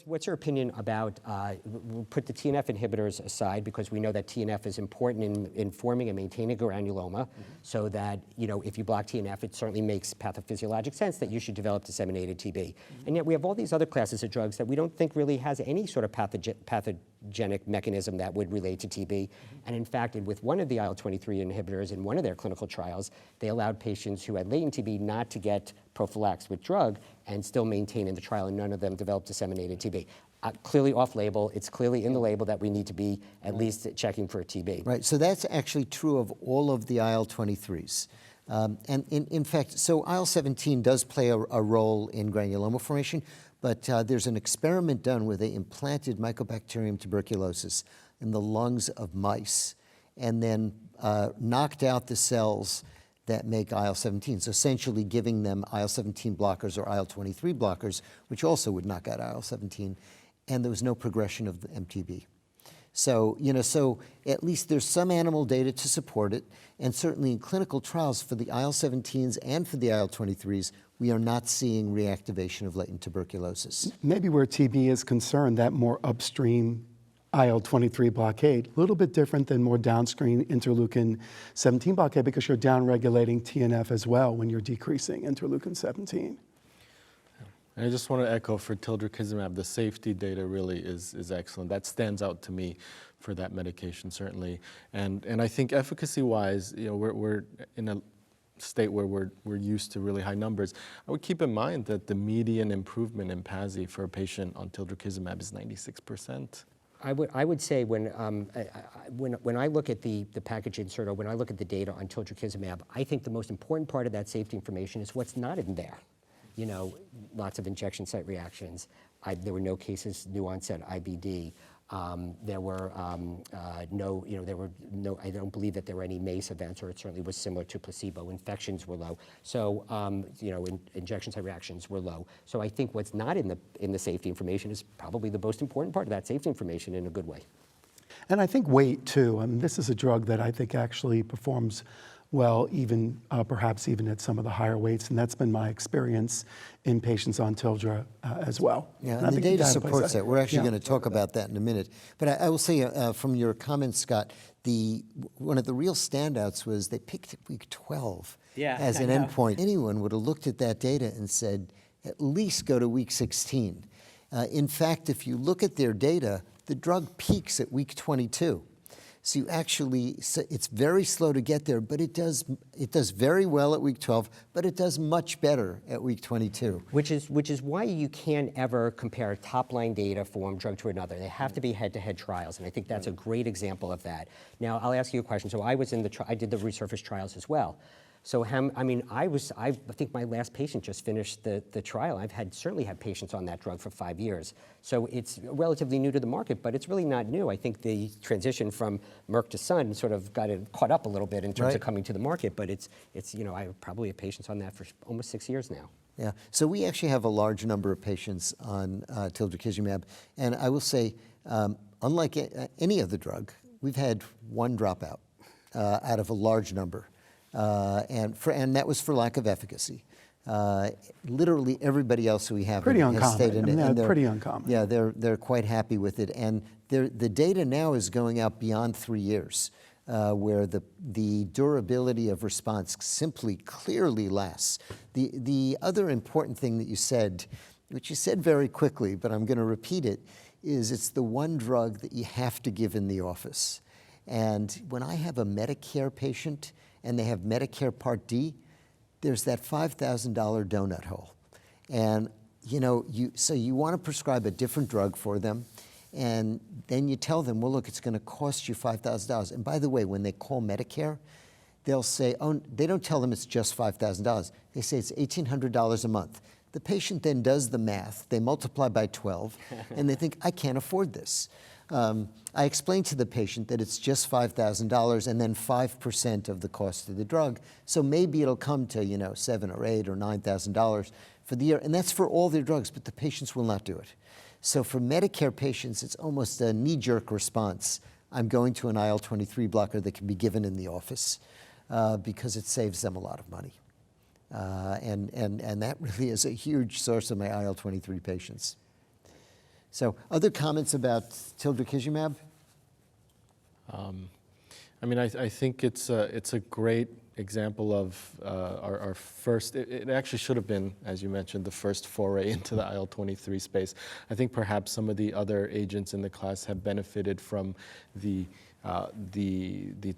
What's your opinion about, we'll put the TNF inhibitors aside because we know that TNF is important in forming and maintaining granuloma, so that, if you block TNF, it certainly makes pathophysiologic sense that you should develop disseminated TB. And yet we have all these other classes of drugs that we don't think really has any sort of pathogenic mechanism that would relate to TB. And in fact, with one of the IL-23 inhibitors in one of their clinical trials, they allowed patients who had latent TB not to get prophylaxed with drug and still maintain in the trial, and none of them developed disseminated TB. Clearly off-label, it's clearly in the label that we need to be at least checking for a TB. Right, so that's actually true of all of the IL-23s. And in fact, so IL-17 does play a role in granuloma formation, but there's an experiment done where they implanted Mycobacterium tuberculosis in the lungs of mice and then knocked out the cells that make IL-17, so essentially giving them IL-17 blockers or IL-23 blockers, which also would knock out IL-17, and there was no progression of the MTB. So, so at least there's some animal data to support it, and certainly in clinical trials for the IL-17s and for the IL-23s, we are not seeing reactivation of latent tuberculosis. Maybe where TB is concerned, that more upstream IL-23 blockade, a little bit different than more downstream interleukin-17 blockade because you're downregulating TNF as well when you're decreasing interleukin-17. I just want to echo for Tildrakizumab, the safety data really is excellent. That stands out to me for that medication, certainly. And I think efficacy-wise, we're in a state where we're used to really high numbers. I would keep in mind that the median improvement in PASI for a patient on Tildrakizumab is 96%. I would say when I look at the package insert, or when I look at the data on Tildrakizumab, I think the most important part of that safety information is what's not in there. Lots of injection site reactions. There were no cases, new onset IBD. There were I don't believe that there were any MACE events, or it certainly was similar to placebo. Infections were low. So, injection site reactions were low. So I think what's not in the safety information is probably the most important part of that safety information in a good way. And I think weight too. I mean, this is a drug that I think actually performs well, even perhaps even at some of the higher weights, and that's been my experience in patients on Tildra as well. Yeah, and the data supports that. We're actually going to talk about that in a minute. But I will say from your comments, Scott, one of the real standouts was they picked week 12 as an endpoint. Anyone would have looked at that data and said, at least go to week 16. In fact, if you look at their data, the drug peaks at week 22. So it's very slow to get there, but it does very well at week 12, but it does much better at week 22. Which is why you can't ever compare top-line data from one drug to another. They have to be head-to-head trials, and I think that's a great example of that. Now, I'll ask you a question. So I did the resurface trials as well. So, I think my last patient just finished the trial. I've certainly had patients on that drug for 5 years. So it's relatively new to the market, but it's really not new. I think the transition from Merck to Sun sort of got it caught up a little bit in terms of coming to the market, but I probably have patients on that for almost 6 years now. Yeah, so we actually have a large number of patients on Tildrakizumab, and I will say, unlike any other drug, we've had one dropout out of a large number. And that was for lack of efficacy. Literally everybody else who we have has stayed in it. Pretty uncommon. Yeah, they're quite happy with it, and the data now is going out beyond 3 years, where the durability of response simply clearly lasts. The other important thing that you said, which you said very quickly, but I'm going to repeat it, is it's the one drug that you have to give in the office. And when I have a Medicare patient and they have Medicare Part D, there's that $5,000 donut hole. And so you want to prescribe a different drug for them, and then you tell them, well, look, it's going to cost you $5,000. And by the way, when they call Medicare, they'll say, oh, they don't tell them it's just $5,000. They say it's $1,800 a month. The patient then does the math. They multiply by 12, and they think, I can't afford this. I explained to the patient that it's just $5,000 and then 5% of the cost of the drug. So maybe it'll come to, $7,000 or $8,000 or $9,000 for the year. And that's for all their drugs, but the patients will not do it. So for Medicare patients, it's almost a knee-jerk response. I'm going to an IL-23 blocker that can be given in the office because it saves them a lot of money. And that really is a huge source of my IL-23 patients. So other comments about Tildrakizumab? I mean, I think it's a great example of our first, it actually should have been, as you mentioned, the first foray into the IL-23 space. I think perhaps some of the other agents in the class have benefited from the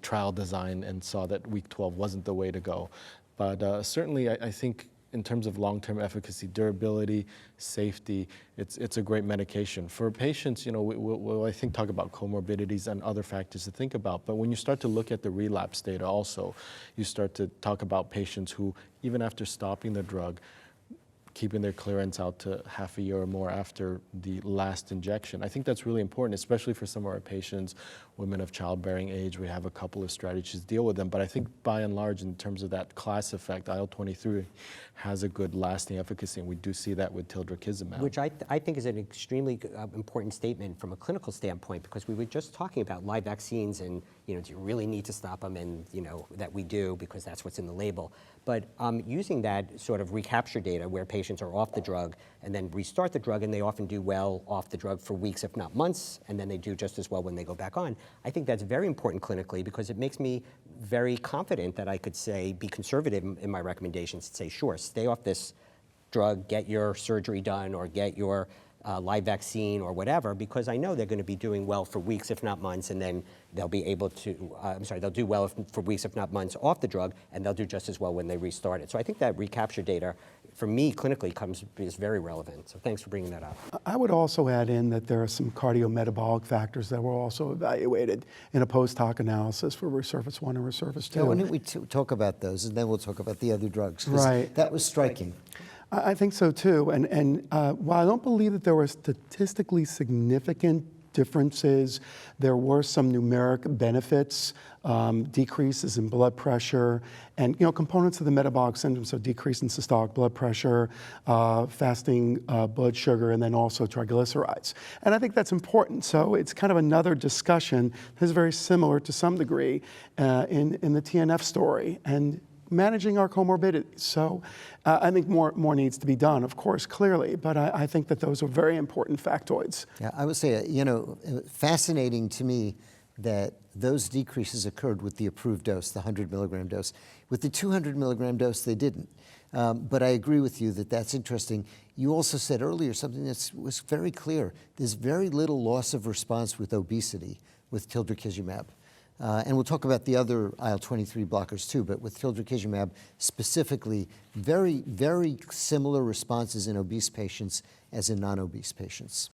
trial design and saw that week 12 wasn't the way to go. But certainly I think in terms of long-term efficacy, durability, safety, it's a great medication. For patients, you know, we'll I think talk about comorbidities and other factors to think about, but when you start to look at the relapse data also, you start to talk about patients who, even after stopping the drug, keeping their clearance out to half a year or more after the last injection. I think that's really important, especially for some of our patients, women of childbearing age. We have a couple of strategies to deal with them, but I think by and large, in terms of that class effect, IL-23 has a good lasting efficacy, and we do see that with Tildrakizumab. Which I think is an extremely important statement from a clinical standpoint, because we were just talking about live vaccines and, you know, do you really need to stop them? And, you know, that we do because that's what's in the label. But using that sort of recapture data where patients are off the drug and then restart the drug, and they often do well off the drug for weeks, if not months, and then they do just as well when they go back on. I think that's very important clinically, because it makes me very confident that I could say, be conservative in my recommendations, and say, sure, stay off this drug, get your surgery done, or get your live vaccine or whatever, because I know they're going to be doing well for weeks, if not months, and then they'll be able to, they'll do well for weeks, if not months off the drug, and they'll do just as well when they restart it. So I think that recapture data, for me, clinically, is very relevant. So thanks for bringing that up. I would also add in that there are some cardiometabolic factors that were also evaluated in a post-hoc analysis for Resurface 1 and Resurface 2. Yeah, why don't we talk about those, and then we'll talk about the other drugs, 'cause Right. that was striking. I think so too. And while I don't believe that there were statistically significant differences, there were some numeric benefits, decreases in blood pressure, and, you know, components of the metabolic syndrome, so decrease in systolic blood pressure, fasting blood sugar, and then also triglycerides. And I think that's important. So it's kind of another discussion that's very similar to some degree in the TNF story. And managing our comorbidities. So I think more needs to be done, of course, clearly, but I think that those are very important factoids. Yeah, I would say, you know, fascinating to me that those decreases occurred with the approved dose, the 100 milligram dose. With the 200 milligram dose, they didn't. But I agree with you that that's interesting. You also said earlier something that was very clear. There's very little loss of response with obesity with Tildrakizumab. And we'll talk about the other IL-23 blockers too, but with Tildrakizumab specifically, very, very similar responses in obese patients as in non-obese patients.